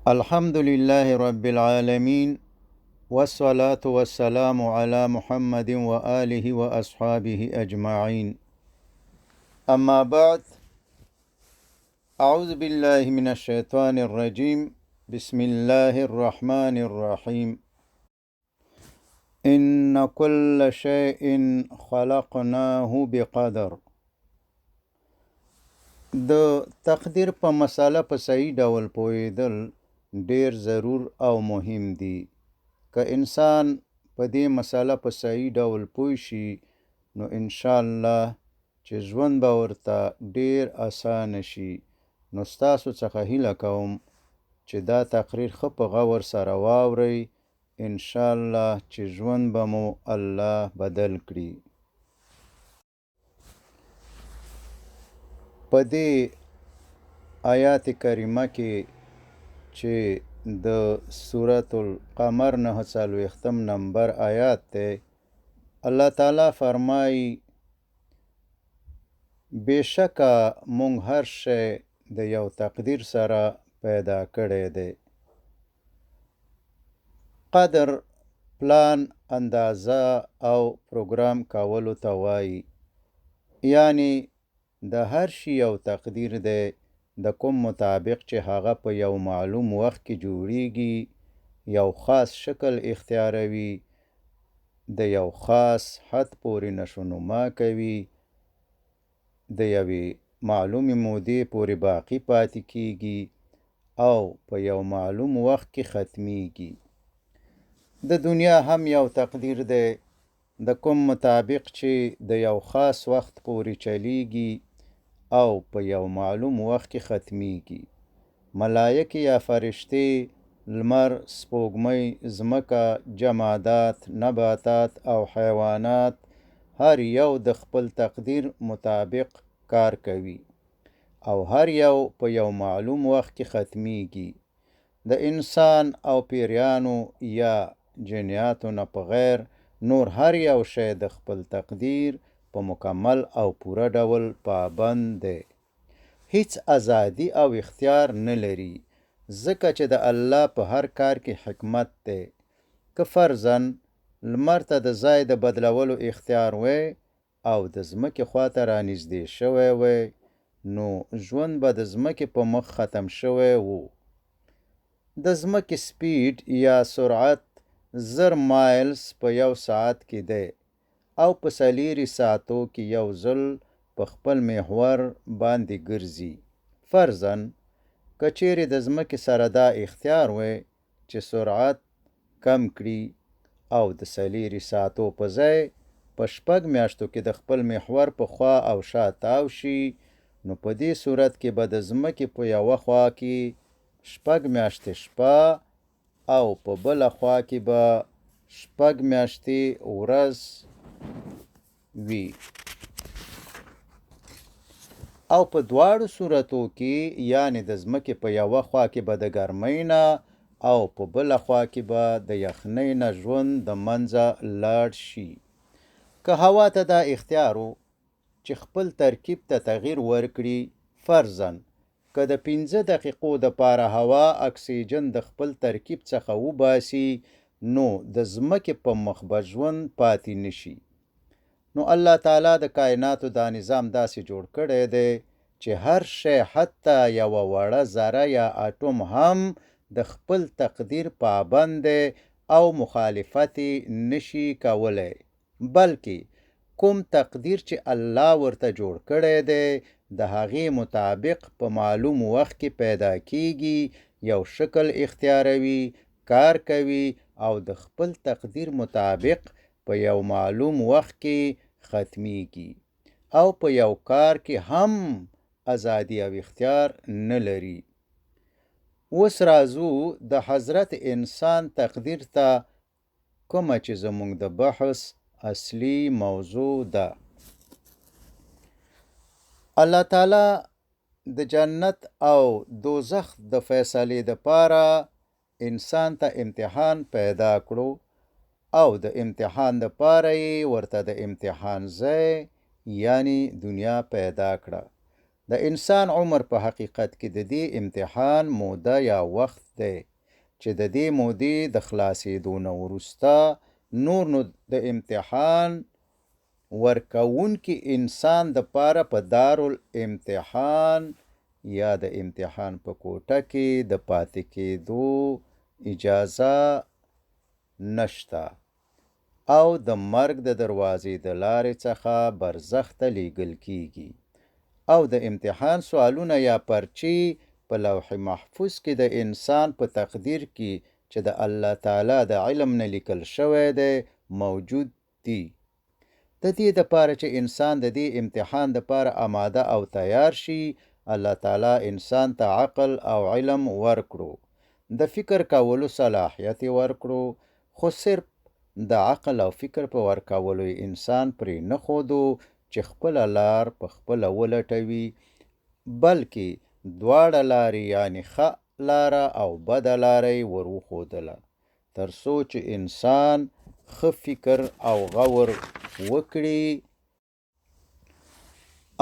الحمد لله رب العالمين والصلاة والسلام على محمد وآله وأصحابه أجمعين. أما بعد، أعوذ بالله من الشيطان الرجيم. بسم الله الرحمن الرحيم. إن كل شيء خلقناه بقدر. د تقدیر په مساله په صحیح ډول پوهیدل ډیر ضرور او مهم دي. که انسان په دې مساله په صحیح ډول پوه شي نو انشاءالله چې ژوند به ورته ډیر اسانه شي. نو ستاسو څخه هیله کوم چې دا تقریر ښه په غور سره واورئ. انشاءالله چې ژوند به مو الله بدل کړي. په دې آیات کریمه کې چې د سورة القمر 49 نمبر آیات ته الله تعالی فرمایي بېشکه مونږ هر شی د یو تقدیر سره پیدا کړی دی. قدر پلان، اندازه او پروګرام کولو ته وایي. یعنی د هر شي یو تقدیر دی، د کوم مطابق چې هغه په یو معلوم وخت کې جوړیږي، یو خاص شکل اختیاروي، د یو خاص حد پورې نشونما کوي، د یوې معلومې مودې پورې باقی پاتې کیږي او په یو معلوم وخت کې ختمیږي. د دنیا هم یو تقدیر دی، د کوم مطابق چې د یو خاص وخت پورې چلیږي او په یو معلوم وخت کې ختمیږي. ملائکې یا فرشتې، لمر، سپوږمۍ، ځمکه، جمادات، نباتات او حیوانات هر یو د خپل تقدیر مطابق کار کوي او هر یو په یو معلوم وخت کې ختمیږي. د انسان او پیریانو یا جنیاتو نه په غیر نور هر یو شی د خپل تقدیر په مکمل او پوره ډول پابند دی. هیڅ ازادي او اختیار نه لري، ځکه چې د الله په هر کار کې حکمت دی. که فرضاً لمر ته د ځای د بدلولو اختیار وی او د ځمکې خواته رانږدې شوی وی نو ژوند به د ځمکې په مخ ختم شوی وو. د ځمکې سپیډ یا سرعت 1000 مایلز په یو ساعت کې دی او په 4 ساعتو کې یو ځل په خپل محور باندې ګرځي. فرضاً که چیرې د ځمکې سره دا اختیار وی چې سرعت کم کړي او د 4 ساعتو په ځای په 6 میاشتو کې د خپل محور په خوا او شا تاو شي، نو په دې صورت کې به د ځمکې په یوه خوا کې 6 میاشتې شپه او په بله خوا کې به 6 میاشتې ورځ وي. او په دواړو صورتو کې یعنی د ځمکې په یوه خوا کې به د ګرمۍ نه او په بله خوا کې به د یخنۍ نه ژوند د منځه لاړ شي. که هوا ته دا اختیار و چې خپل ترکیب ته تغییر ورکړي، فرضاً که د 15 دقیقو دپاره هوا اکسیجن د خپل ترکیب څخه وباسي نو د ځمکې په مخ به ژوند پاتې نشي. نو الله تعالی د کائناتو دا نظام داسې جوړ کړی دی چې هر شی حتی یوه وړه ذره یا اټوم هم د خپل تقدیر پابند دی او مخالفت نشي کولی، بلکې کوم تقدیر چې الله ورته جوړ کړی دی د هغې مطابق په معلوم وخت کې پیدا کیږي، یو شکل اختیاروي، کار کوي او د خپل تقدیر مطابق په یو معلوم وخت کې ختمیږي او په یو کار کې هم ازادي او اختیار نه لري. اوس راځو د حضرت انسان تقدیر ته، کومه چې زموږ د بحث اصلي موضوع ده. الله تعالی د جنت او دوزخ د فیصلې دپاره انسان ته امتحان پیدا کړو او د امتحان دپاره یې ورته د امتحان ځای یعنی دنیا پیدا کړه. د انسان عمر په حقیقت کې د دې امتحان موده یا وخت دی چې د دې مودې د خلاصېدو نه وروسته نور نو د امتحان ورکوونکي انسان د پاره په دارالامتحان یا د امتحان په کوټه کې د پاتې کېدو اجازه نشته او د مرګ د دروازې د لارې څخه برزخ ته لیږل کیږي او د امتحان سوالونه یا پرچې په لوح محفوظ کې د انسان په تقدیر کې چې د الله تعالی د علم نه لیکل شوی دی موجود دي د دې دپاره چې انسان د دې امتحان دپاره آماده او تیار شي الله تعالی انسان ته عقل او علم ورکړو د فکر کولو صلاحیت ورکړو خو صرف د عقل او فکر په ورکولو انسان پرې نه ښودو چې خپله لار په خپله ولټوي بلکې دواړه لارې یعنې ښه لاره او بده لاره یې ور وښودله تر څو چې انسان ښه فکر او غور وکړي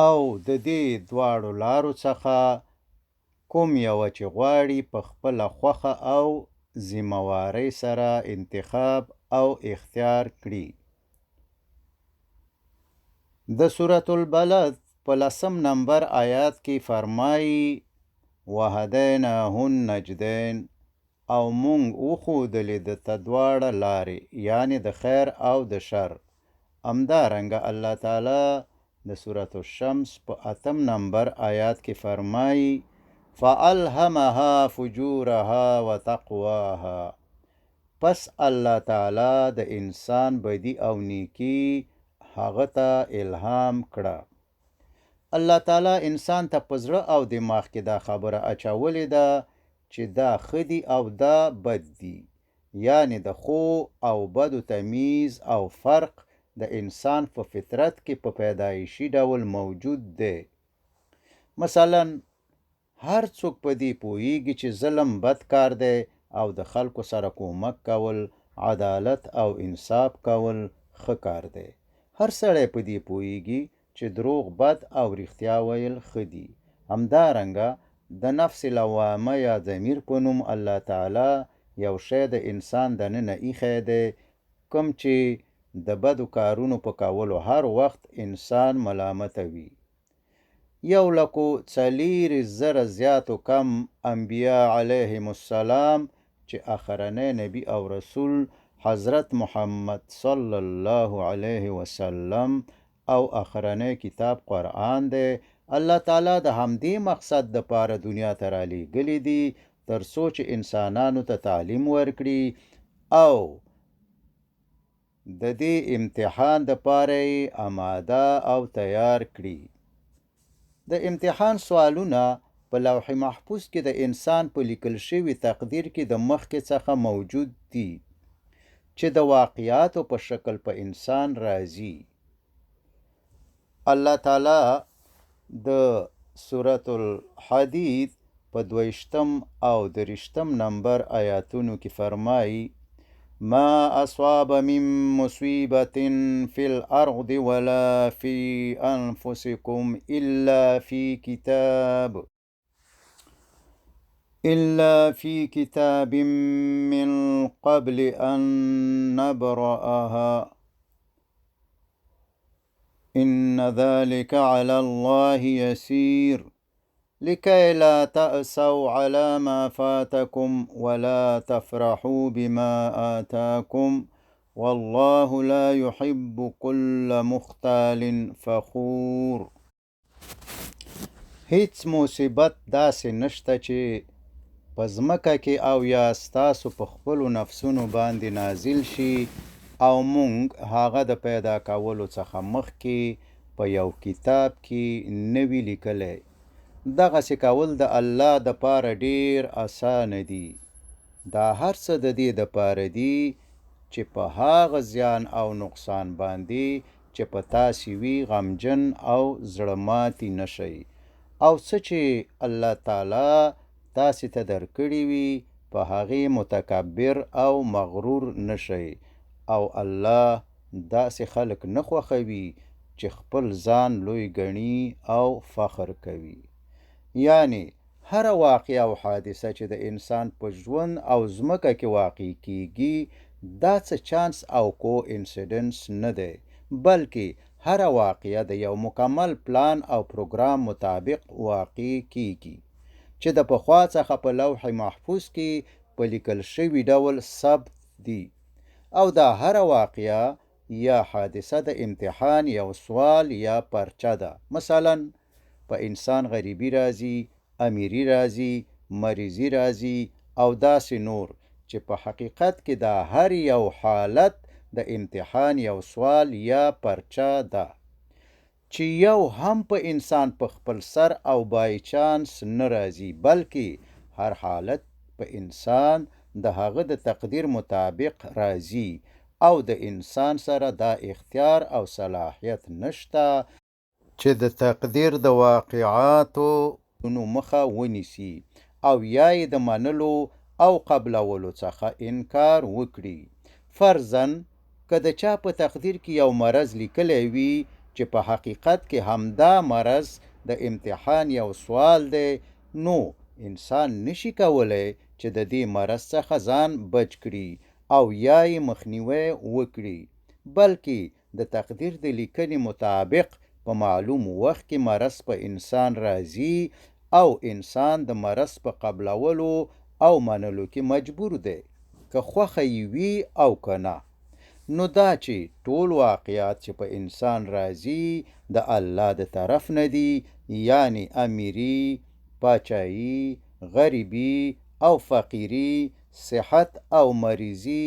او د دې دواړو لارو څخه کوم یوه چې غواړي په خپله خوښه او ذمهوارۍ سره انتخاب او اختیار کړي د سورة البلد په 10 نمبر آیات کې فرمایي وهدیناه النجدین او مونږ وښودلې درته دواړه لارې یعنې د خیر او د شر همدارنګه الله تعالی د سورة الشمس په 8 نمبر آیات کې فرمایي فألهمها فجورها وتقواها پس الله تعالی د انسان بدی او نیکی هغه ته الهام کړه الله تعالی انسان ته په زړه او دماغ کې دا خبره اچولې ده چې دا ښه دي او دا بد دي یعنې د ښو او بدو تمیز او فرق د انسان په فطرت کې په پیدایشي ډول موجود دی مثلا هر څوک په دې پوهیږي چې ظلم بد کار دی او د خلکو سره کومک کول عدالت او انصاف کول ښه کار دی هر سړی په دې پوهیږي چې دروغ بد او رښتیا ویل ښه دي همدارنګه د نفس لوامه یا ضمیر په نوم الله تعالی یو شی د انسان دننه ایښی دی کوم چې د بدو کارونو په کولو هر وخت انسان ملامته وي 1,40,000 زیاتو کم انبیا علیهم السلام چې اخرنی نبی او رسول حضرت محمد صلی الله علیه وسلم او اخرنی کتاب قرآن دی الله تعالی د همدې مقصد دپاره دنیا ته رالیږلی دي تر څو چې انسانانو ته تعلیم ورکړي او د دې امتحان دپاره یې آماده او تیار کړي د امتحان سوالونه په لوح محفوظ کې د انسان په لیکل شوي تقدیر کې د مخکې څخه موجود دي چې د واقعاتو په شکل په انسان راځي الله تعالی د سورة الحدید په 22 او 23 نمبر آیاتونو کې فرمایي ما أصاب من مصيبة في الأرض ولا في أنفسكم إلا في كتاب من قبل أن نبرأها إن ذلك على الله يسير لكي لا تأسوا على ما فاتكم ولا تفرحوا بما آتاكم والله لا يحب كل مختال فخور هیڅ مصیبت داسې نشته چې په ځمکه کې او یا ستاسو په خپلو نفسونو باندې نازل شي او مونږ هغه د پیدا کولو څخه مخکې په یو کتاب کې نه وي لیکلی دغسې کول د الله دپاره ډیر اسانه دي دا هر څه د دې دپاره دي چې په هغه زیان او نقصان باندې چې په تاسې وي غمجن او زړه ماتي نشئ او څه چې الله تعالی تاسې ته درکړي وي په هغې متکبر او مغرور نشئ او الله داسې خلک نه خوښوي چې خپل ځان لوی ګڼي او فخر کوي. یعنی هر واقعه او حادثه چې د انسان په ژوند او ځمکه کې واقع کیږي دا څه چانس او کو انسیډنس نه دی، بلکې هر واقعه د یو مکمل پلان او پروګرام مطابق واقع کیږي چې د پخوا څخه په لوح محفوظ کې په لیکل شوي ډول ثبت دي، او دا هر واقعه یا حادثه د امتحان یو سوال یا پرچه ده. مثلا په انسان غریبی راځي، امیری راځي، مریضی راځي او داسې نور، چې په حقیقت کې دا هر یو حالت د امتحان یو سوال یا پرچه ده چې یو هم په انسان په خپل سر او بای چانس نه راځي، بلکې هر حالت په انسان د هغه د تقدیر مطابق راځي او د انسان سره دا اختیار او صلاحیت نشته چې د تقدیر د واقعاتو مخه ونیسي او یا یې د منلو او قبلولو څخه انکار وکړي. فرضاً که د چا په تقدیر کې یو مرض لیکلی وي چې په حقیقت کې همدا مرض د امتحان یو سوال دی، نو انسان نشي کولی چې د دې مرض څخه ځان بچ کړي او یا یې مخنیوی وکړي، بلکې د تقدیر د لیکنې مطابق په معلوم وخت کې مرض په انسان راځي او انسان د مرض په قبلولو او منلو کې مجبور دی، که خوښه یې وي او که نه. نو دا چې ټول واقعات چې په انسان راځي د الله د طرف نه دي، یعنی امیری، پاچایی، غریبی او فقیری، صحت او مریضی،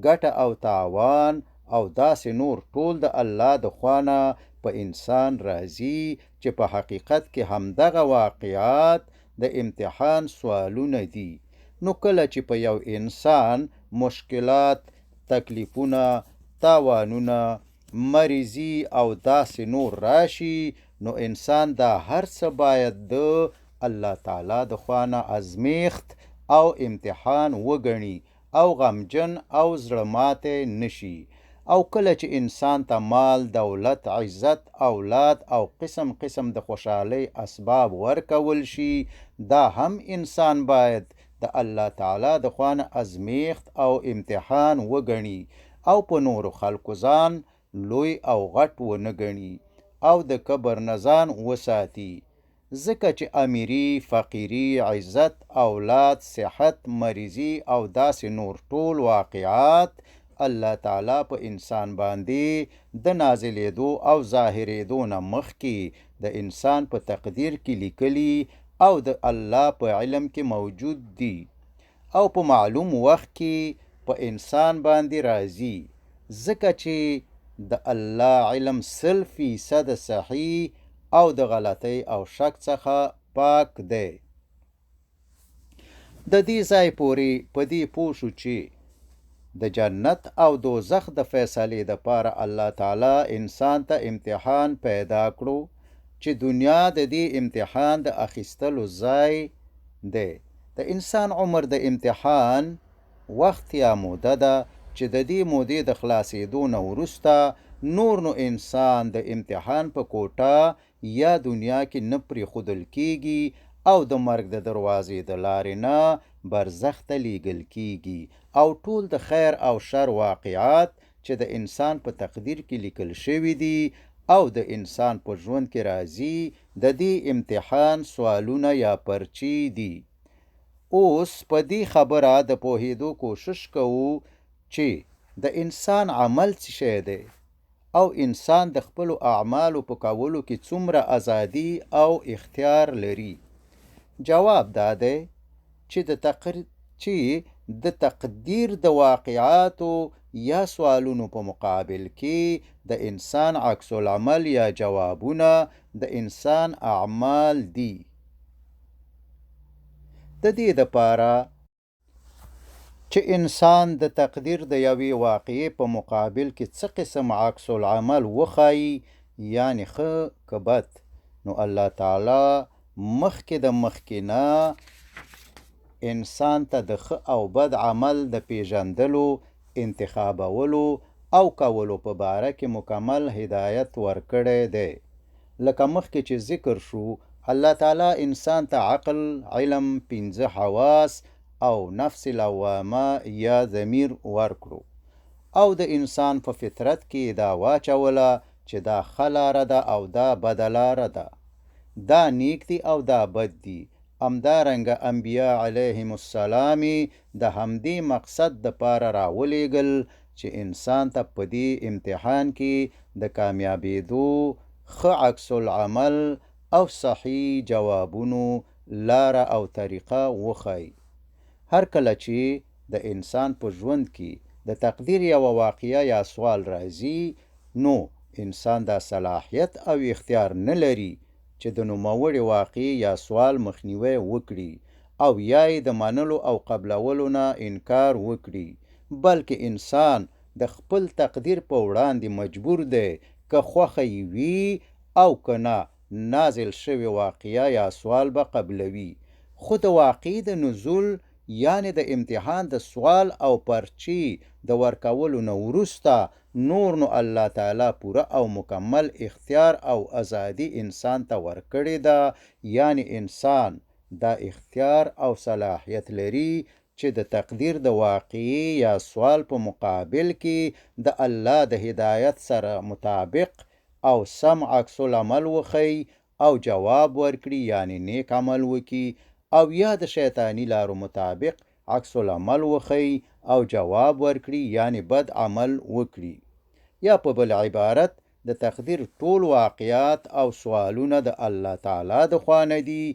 ګټه او تاوان او داسې نور ټول د الله د خوانه په انسان راځي چې په حقیقت کې همدغه واقعات د امتحان سوالونه دي. نو کله چې په یو انسان مشکلات، تکلیفونه، تاوانونه، مریضی او داسې نور راشي، نو انسان دا هر څه باید د الله تعالی د خوانه ازمیخت او امتحان وګڼي او غمجن او زړه ماتی نشي. او کله چې انسان ته مال، دولت، عزت، اولاد او قسم قسم د خوشحالۍ اسباب ورکول شي، دا هم انسان باید د الله تعالی د خوانه ازمیخت او امتحان وګڼي او په نورو خلکو ځان لوی او غټ ونه ګڼي او د کبر نه ځان وساتي، ځکه چې امیری، فقیری، عزت، اولاد، صحت، مریضی او داسې نور ټول واقعات الله تعالی په انسان باندې د نازلېدو او ظاهرېدو نه مخکې د انسان په تقدیر کې لیکلي او د الله په علم کې موجود دي او په معلوم وخت کې په انسان باندې راځي، ځکه چې د الله علم 100% صحیح او د غلطۍ او شک څخه پاک دی. د دې ځای پورې په دې پوه شو چې د جنت او دوزخ د فیصلې دپاره الله تعالی انسان ته امتحان پیدا کړو چې دنیا د دې امتحان د اخیستلو ځای دی. د انسان عمر د امتحان وخت یا موده ده چې د دې مودې د خلاصېدو نه وروسته نور نو انسان د امتحان په کوټه یا دنیا کې نه پرېښودل کیږي او د مرګ د دروازې د لارې نه برزخ ته لیږل کیږي او ټول د خیر او شر واقعات چې د انسان په تقدیر کې لیکل شوي دي او د انسان په ژوند کې راځي د دې امتحان سوالونه یا پرچې دي. اوس په دې خبره د پوهېدو کوشش کوو چې د انسان عمل څه شی دی او انسان د خپلو اعمالو په کولو کې څومره ازادي او اختیار لري. جواب دا دی چې د تقدیر د واقعاتو یا سوالونو په مقابل کې د انسان عکس العمل یا جوابونه د انسان اعمال دي. د دې دپاره چې انسان د تقدیر د یوې واقعې په مقابل کې څه قسم عکس العمل وښایي، یعنی ښه که بد، نو الله تعالی مخکې د مخکې نه انسان ته د ښه او بد عمل د پیژندلو، انتخابولو او کولو په باره کې مکمل هدایت ورکړی دی. لکه مخکې چې ذکر شو، الله تعالی انسان ته عقل، علم، 5 حواس او نفس لوامه یا ضمیر ورکړو، او د انسان په فطرت کې دا واچوله چې دا ښه لاره ده او دا بده لاره ده، دا نیک دي او دا بد دي. همدارنګه انبیا علیهم السلام د همدې مقصد دپاره راولېږل چې انسان ته په دې امتحان کې د کامیابېدو ښه عکس العمل او صحیح جوابونو لاره او طریقه وښایي. هر کله چې د انسان په ژوند کې د تقدیر یوه واقعه یا سوال راځي، نو انسان دا صلاحیت او اختیار نه لري چې د نوموړې واقعې یا سوال مخنیوی وکړي او یا یې د منلو او قبلولو نه انکار وکړي، بلکې انسان د خپل تقدیر په وړاندې مجبور دی که خوښه یې وي او که نه، نازل شوې واقعه یا سوال به قبلوي. خو د واقعې د نزول یعنی د امتحان د سوال او پرچې د ورکولو نه وروسته نور نو الله تعالی پوره او مکمل اختیار او ازادي انسان ته ورکړې ده، یعنی انسان دا اختیار او صلاحیت لري چې د تقدیر د واقعې یا سوال په مقابل کې د الله د هدایت سره مطابق او سم عکس العمل وښیي او جواب ورکړي، یعنی نیک عمل وکړي، او یا د شیطانی لارو مطابق عکس العمل وښیي او جواب ورکړي، یعنی بد عمل وکړي. یا په بل عبارت د تقدیر ټول واقعات او سوالونه د الله تعالی د خوا نه دي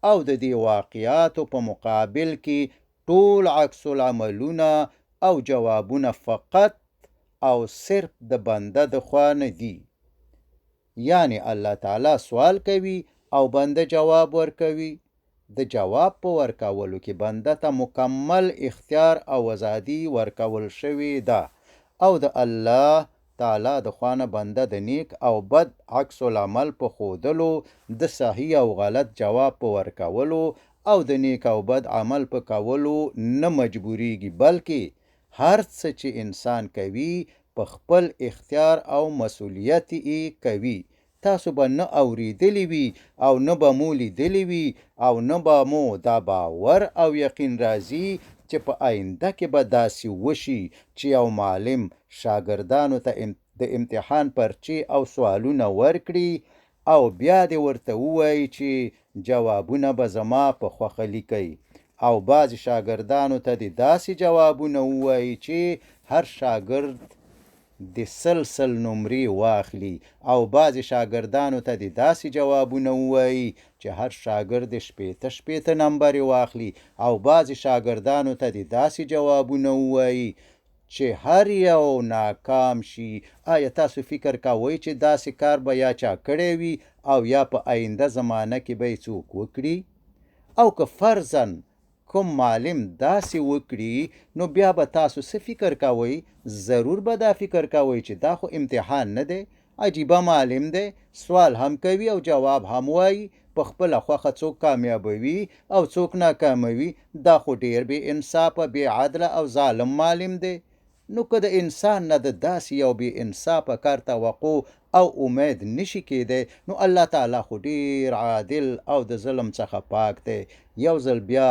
او د دې واقعاتو په مقابل کې ټول عکس العملونه او جوابونه فقط او صرف د بنده د خوا نه دي. یعنی الله تعالی سوال کوي او بنده جواب ورکوي. د جواب په ورکولو کې بنده ته مکمل اختیار او ازادي ورکول شوی ده، او د الله تعالی د خوا نه بنده د نیک او بد عکس العمل په ښودلو، د صحیح او غلط جواب په ورکولو او د نیک او بد عمل په کولو نه مجبوریږي، بلکې هر څه چې انسان کوي په خپل اختیار او مسؤلیت یې کوي. تاسو به نه اوریدلی وي او نه به مو لیدلی وي او نه به مو دا باور او یقین راځي چې په آینده کې به داسې وشي چې یو معلم شاګردانو ته د امتحان پرچې او سوالونه ورکړي او بیا دې ورته ووایي چې جوابونه به زما په خوښه لیکئ، او بعضې شاګردانو ته دې داسې جوابونه ووایي چې هر شاګرد د 100 نمرې واخلي، او بعضې شاګردانو ته دې داسې جوابونه ووایي چې هر شاګرد 80 نمبرې واخلي، او بعضې شاګردانو ته دې داسې جوابونه ووایي چې هر یو ناکام شي. آیا تاسو فکر کوئ چې داسې کار به یا چا کړی وي او یا په آینده زمانه کې به یې څوک وکړي؟ او که فرضاً کوم معلم داسې وکړي، نو بیا به تاسو څه فکر کوئ؟ ضرور به دا فکر کوئ چې دا خو امتحان نه دی، عجیبه معلم دی، سوال هم کوي او جواب هم وایي، په خپله خوښه څوک کامیابوي او څوک ناکاموي، دا خو ډیر بې انصافه، بې عدله او ظالم معلم دی. نو که د انسان نه د داسې یو بې انصافه کار توقع او امید نشي کېدی، نو الله تعالی خو ډیر عادل او د ظلم څخه پاک دی. یو ځل بیا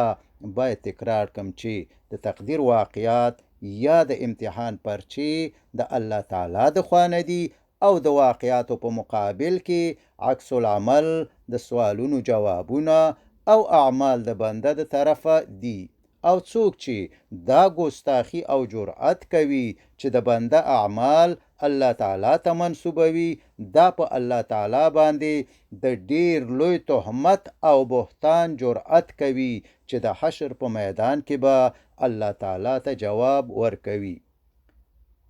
باید تکرار کم چې د تقدیر واقعات یا د امتحان پرچې د الله تعالی د خوا نه دي او د واقعاتو په مقابل کې عکس العمل، د سوالونو جوابونه او اعمال د بنده د طرفه دي. او څوک چې دا ګستاخی او جرأت کوي چې د بنده اعمال الله تعالی ته منسوبوي، دا په الله تعالی باندې د ډیر لوی تهمت او بهتان جرأت کوي چې د حشر په میدان کې به الله تعالی ته جواب ورکوي.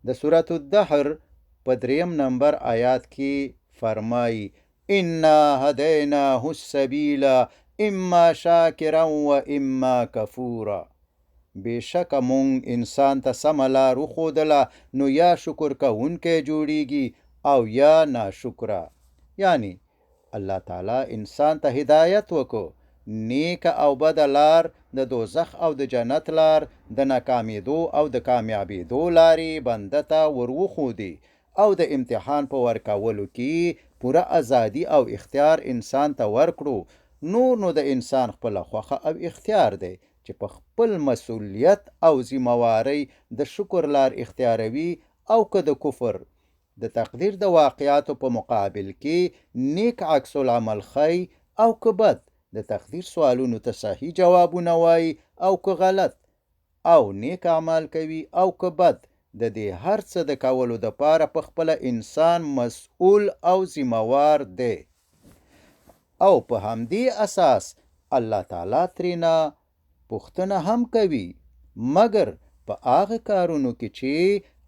د سورة الدحر په 3 نمبر آیات کې فرمایي: انا هدیناه السبیل اما شاکرا و اما کفورا. بېشکه مونږ انسان ته سمه لار وښودله، نو یا شکر کوونکی جوړیږي او یا ناشکره. یعنی الله تعالی انسان ته هدایت وکړو نیک او بد لار، د دوزخ او د جنت لار، د ناکامیدو او د کامیابیدو لارې بنده ته وروښودې او د امتحان په ورکولو کې پوره ازادي او اختیار انسان ته ورکړو. نو د انسان خپله خوښه او اختیار دی چې په خپل مسؤلیت او ذمهوارۍ د شکر لار اختیاروي او که د کفر د تقدیر د واقعاتو په مقابل کې نیک عکس العمل ښیي او که بد د تقدیر سوالونو ته صحیح جوابونه وایي او که غلط او نیک عمل کوي او که بد د دې هر څه د کولو دپاره په خپله انسان مسؤل او ذمهوار دی او په همدې اساس الله تعالی ترېنه پوښتنه هم کوي، مګر په هغه کارونو کې چې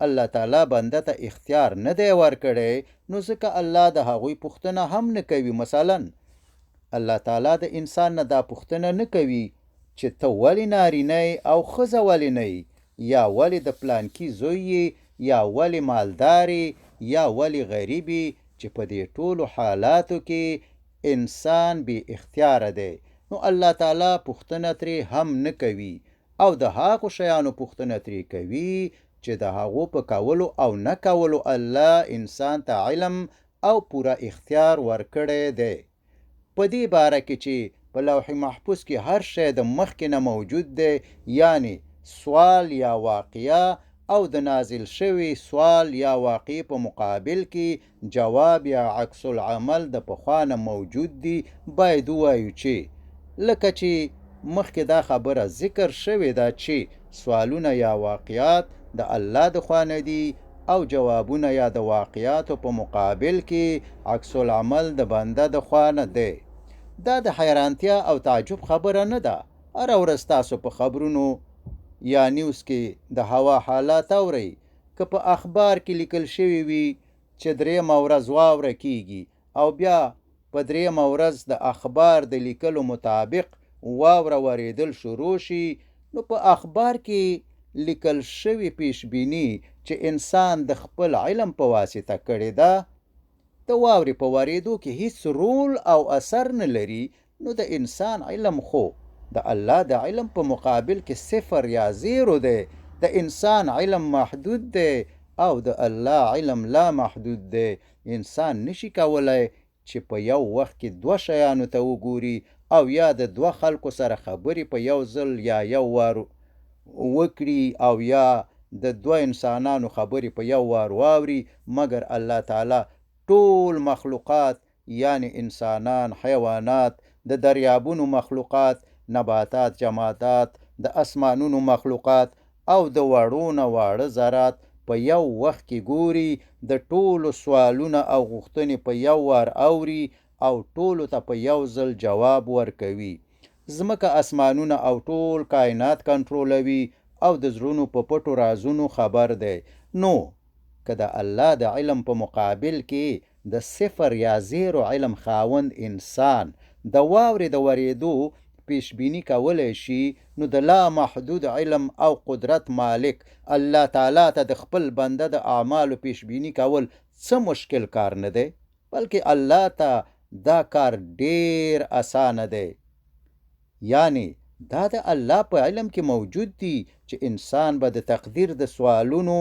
الله تعالی بنده ته اختیار نه دی ورکړی، نو ځکه الله د هغوی پوښتنه هم نه کوي. مثلا الله تعالی د انسان نه دا پوښتنه نه کوي چې ته ولې نارینه او ښځه ولې نه یې، یا ولې د پلانکي زوی یې، یا ولې مالدارې، یا ولې غریبې، چې په دې ټولو حالاتو کې انسان بې اختیاره دی. نو الله تعالی پوښتنه ترې هم نه کوي او د هغو شیانو پوښتنه ترې کوي چې د هغو په کولو او نه کولو الله انسان ته علم او پوره اختیار ورکړی دی. په دې باره کې چې په لوح محفوظ کې هر شی د مخکې نه موجود دی، یعنی سوال یا واقعه او د نازل شوی سوال یا واقع په مقابل کې جواب یا عکس العمل د پخوا نه موجود دی، باید ووایو چې لکه چې مخکې دا خبره ذکر شوې ده چې سوالونه یا واقعات د الله د خوا نه دي او جوابونه یا د واقعاتو په مقابل کې عکس العمل د بنده د خوا نه دی. دا د حیرانتیا او تعجب خبره نه ده. هره ورځ تاسو په خبرونو یا نیوز کې د هوا حالات اورئ، که په اخبار کې لیکل شوي وي چې درېیمه ورځ واوره کیږي او بیا په درېیمه ورځ د اخبار د لیکلو مطابق واوره ورېدل شروع شي، نو په اخبار کې لیکل شوي پیشبیني چې انسان د خپل علم په واسطه کړې ده د واورې په ورېدو کې هیڅ رول او اثر نه لري، نو د انسان علم خو د الله د علم په مقابل کې صفر یا زیرو دی. د انسان علم محدود دی او د الله علم لا محدود دی. انسان نشي کولای چې په یو وخت کې دوه شیانو ته وګوري او یا د دوه خلکو سره خبرې په یو ځل یا یو وار وکړي او یا د دوه انسانانو خبرې په یو وار واوري، مګر الله تعالی ټول مخلوقات یعنی انسانان، حیوانات، د دریابونو مخلوقات، نباتات، جمادات، د اسمانونو مخلوقات او د وړو نه واړه ذرات په یو وخت کې ګوري، د ټولو سوالونه او غوښتنې په یو وار اوري او ټولو ته په یو ځل جواب ورکوي. ځمکه، اسمانونه او ټول کائنات کنټرولوي او د زړونو په پټو رازونو خبر دی. نو که د الله د علم په مقابل کې د صفر یا زیرو علم خاوند انسان د واورې د ورېدو پیشبینی کولی شي، نو د لا محدود علم او قدرت مالک الله تعالی ته د خپل بنده د اعمالو پیشبینی کول څه مشکل کار نه دی، بلکې الله ته دا کار ډیر اسانه دی. یعنی دا د الله په علم کې موجود دی چې انسان به د تقدیر د سوالونو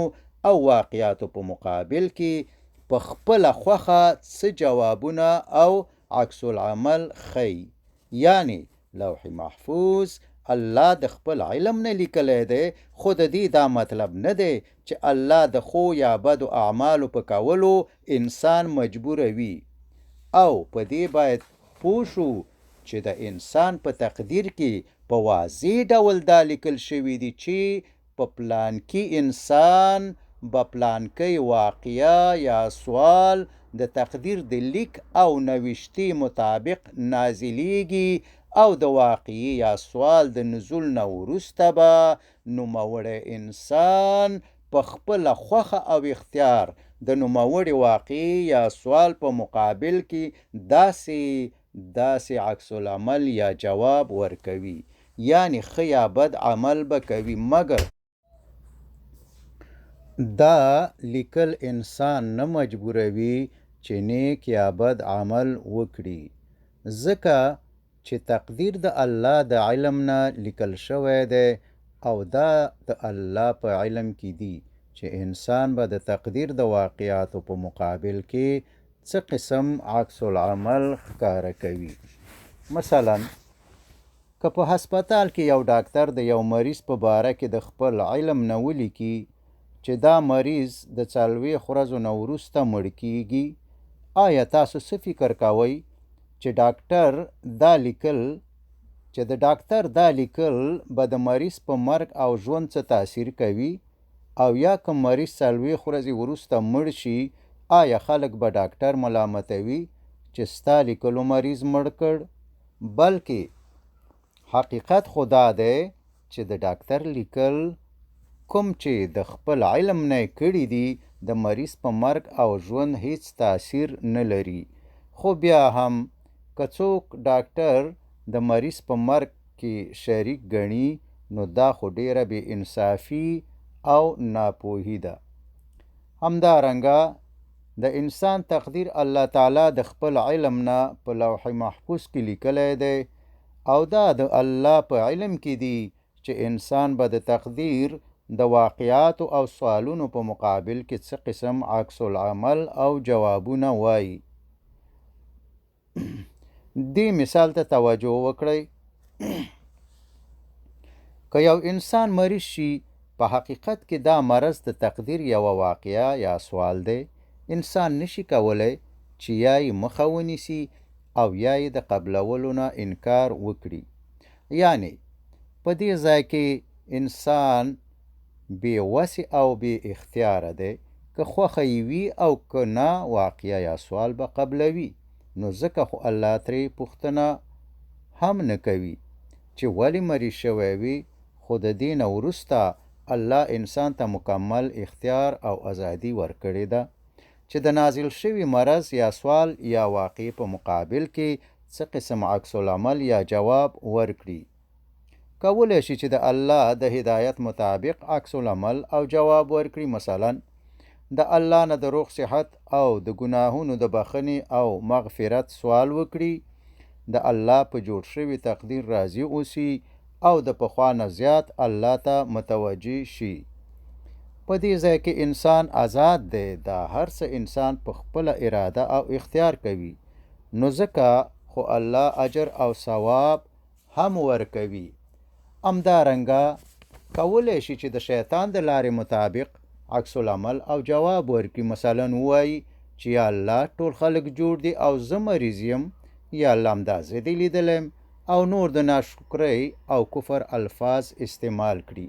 او واقعاتو په مقابل کې په خپله خوښه څه جوابونه او عکس العمل ښیي. یعنی لوح محفوظ الله د خپل علم نه لیکلی دی، خو د دې دا مطلب نه دی چې الله د خو یا بدو اعمالو په کولو انسان مجبوروي. او په دې باید پوه شو چې د انسان په تقدیر کې په واضح ډول دا لیکل شوي دي چې په پلانکي انسان به پلانکی واقعه یا سوال د تقدیر د لیک او نوشتي مطابق نازلیږي او د واقعي یا سوال د نزول نه وروسته به نوموړی انسان په خپله خوښه او اختیار د نوموړي واقعي یا سوال په مقابل کې داسې عکس العمل یا جواب ورکوي، یعنی ښه یا بد عمل به کوي. مګر دا لیکل انسان نه مجبوروي چې نیک یا بد عمل وکړي، ځکه چې تقدیر د الله د علم نه لیکل شوی دی او دا د الله په علم کې دي چې انسان به د تقدیر د واقعاتو په مقابل کې څه قسم عکس العمل ښکاره کوي. مثلا که په هسپتال کې یو ډاکټر د یو مریض په باره کې د خپل علم نه ولیکي چې دا مریض د 40 ورځو نه وروسته مړ کیږي، آیا تاسو څه فکر کوئ چې د ډاکټر دا لیکل به د مریض په مرګ او ژوند څه تاثیر کوي؟ او یا که مریض 40 ورځې وروسته مړ شي، آیا خلک به ډاکټر ملامتوي چې ستا لیکلو مریض مړ کړ؟ بلکې حقیقت خو دا دی چې د ډاکټر لیکل کوم چې د خپل علم نه کړي دي د مریض په مرګ او ژوند هیڅ تاثیر نه لري. خو بیا هم که څوک ډاکټر د مریض په مرګ کې شریک ګڼي، نو دا خو ډیره بې انصافي او ناپوهي ده. همدارنګه د انسان تقدیر الله تعالی د خپل علم نه په لوح محفوظ کې لیکلی دی او دا د الله په علم کې دي چې انسان به د تقدیر د واقعاتو او سوالونو په مقابل کې څه قسم عکس العمل او جوابونه وایي. دې مثال ته توجه وکړئ. که یو انسان مریض شي، په حقیقت کې دا مرض د تقدیر یوه واقعه یا سوال دی. انسان نشي کولی چې یا یې مخه ونیسي او یا یې د قبلولو نه انکار وکړي. یعنی په دې ځای کې انسان بې وسې او بې اختیاره دی. که خوښه یې وي او که نه، واقعه یا سوال به قبلوي. نو ځکه خو الله ترې پوښتنه هم نه کوي چې ولې مریض شوی وي، خو د دې نه وروسته الله انسان ته مکمل اختیار او ازادي ورکړې ده چې د نازل شوي مرض یا سوال یا واقع په مقابل کې څه قسم عکس العمل یا جواب ورکړي. کولی شي چې د الله د هدایت مطابق عکس العمل او جواب ورکړي. مثلا د الله نه د روغ صحت او د ګناهونو د بخښنې او مغفرت سوال وکړي، د الله په جوړ شوي تقدیر راضي اوسي او د پخوا نه زیات الله ته متوجه شي. په دې ځای کې انسان آزاد دی. دا هر څه انسان په خپله اراده او اختیار کوي. نو ځکه خو الله اجر او ثواب هم ورکوي. همدارنګه کولی شي چې د شیطان د لارې مطابق عکس العمل او جواب ورکړي. مثلا ووایي چې یا الله ټول خلک جوړ دي او زه مریض یم، یا الله همدا زه دې لیدلم، او نور د ناشکرۍ او کفر الفاظ استعمال کړي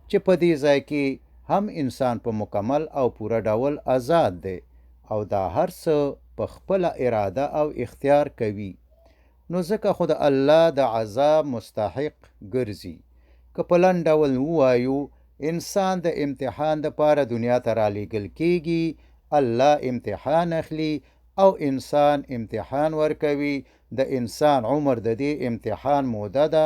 چې په دې ځای کې هم انسان په مکمل او پوره ډول آزاد دی او دا هر څه په خپله اراده او اختیار کوي. نو ځکه خو د الله د عذاب مستحق ګرځي. که په لنډ ډول ووایو، انسان د امتحان دپاره دنیا ته رالیږل کیږي، الله امتحان اخلي او انسان امتحان ورکوي. د انسان عمر د دې امتحان موده ده.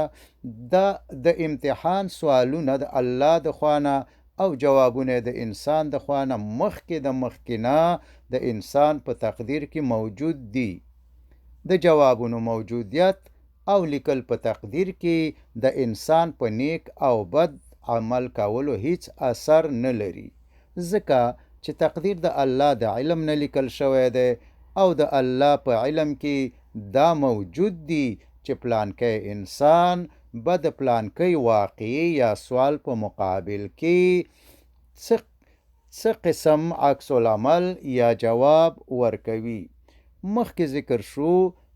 د امتحان سوالونه د الله د خوانه او جوابونه د انسان د خوانه مخکې د مخکې د انسان په تقدیر کې موجود دي. د جوابونو موجودیت او لیکل په تقدیر کې د انسان په نیک او بد عمل کولو هیڅ اثر نه لري، ځکه چې تقدیر د الله د علم نه لیکل شوی دی او د الله په علم کې دا موجود دي چې پلانکی انسان به د پلانکی واقعي یا سوال په مقابل کې څه قسم عکس العمل یا جواب ورکوي. مخکې ذکر شو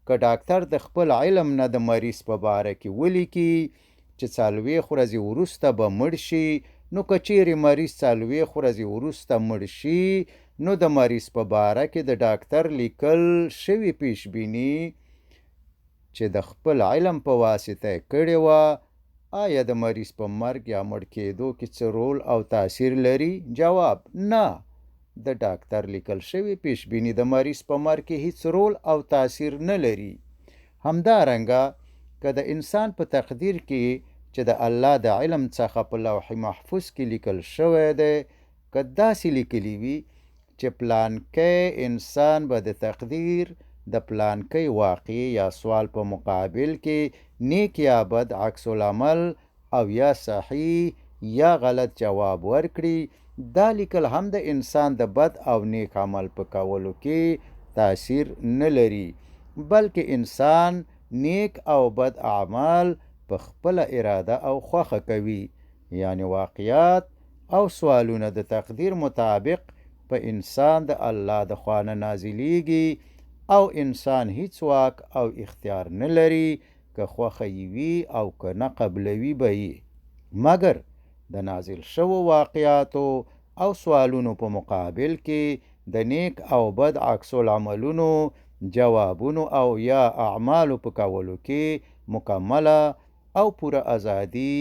که ډاکټر د خپل علم نه د مریض په باره کې ولیکي چې 40 ورځې وروسته به مړ شي، نو که چیرې مریض 40 ورځې وروسته مړ شي، نو د مریض په باره کې د ډاکټر لیکل شوي پیشبیني چې د خپل علم په واسطه کړې وه، آیا د مریض په مرګ یا مړ کېدو کې څه رول او تاثیر لري؟ جواب: نه. د ډاکټر لیکل شوی پیشبیني د مریض په مرګ کې هیڅ رول او تاثیر نه لري. همدارنګه که د انسان په تقدیر کې چې د الله د علم څخه په لوح محفوظ کې لیکل شوی دی، که داسې لیکلی وي چې پلانکی انسان به د تقدیر د پلانکۍ واقع یا سوال په مقابل کې نیک یا بد عکس العمل او یا صحیح یا غلط جواب ورکړي. دا لیکل هم د انسان د بد او نیک عمل په کولو کې تاثیر نه لري، بلکې انسان نیک او بد اعمال په خپله اراده او خوښه کوي. یعنی واقعیات او سوالونه د تقدیر مطابق په انسان د الله د خوا نه نازلیږي او انسان هیڅ واک او اختیار نه لري که خوښه یې وي او که نه قبلوي به یې، مګر د نازل شوو واقعاتو او سوالونو په مقابل کې د نیک او بد عکس العملونو، جوابونو او یا اعمالو په کولو کې مکمله او پوره ازادي،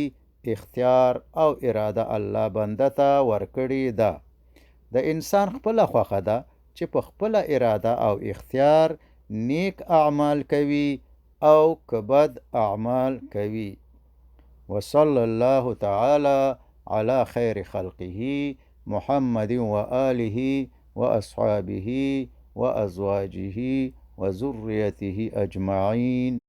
اختیار او اراده الله بنده ته ورکړې ده. د انسان خپله خوښه ده چې په خپله اراده او اختیار نیک اعمال کوي او که بد اعمال کوي. وصلی الله تعالی على خیر خلقه محمد وآله وأصحابه وأزواجه وذريته أجمعين.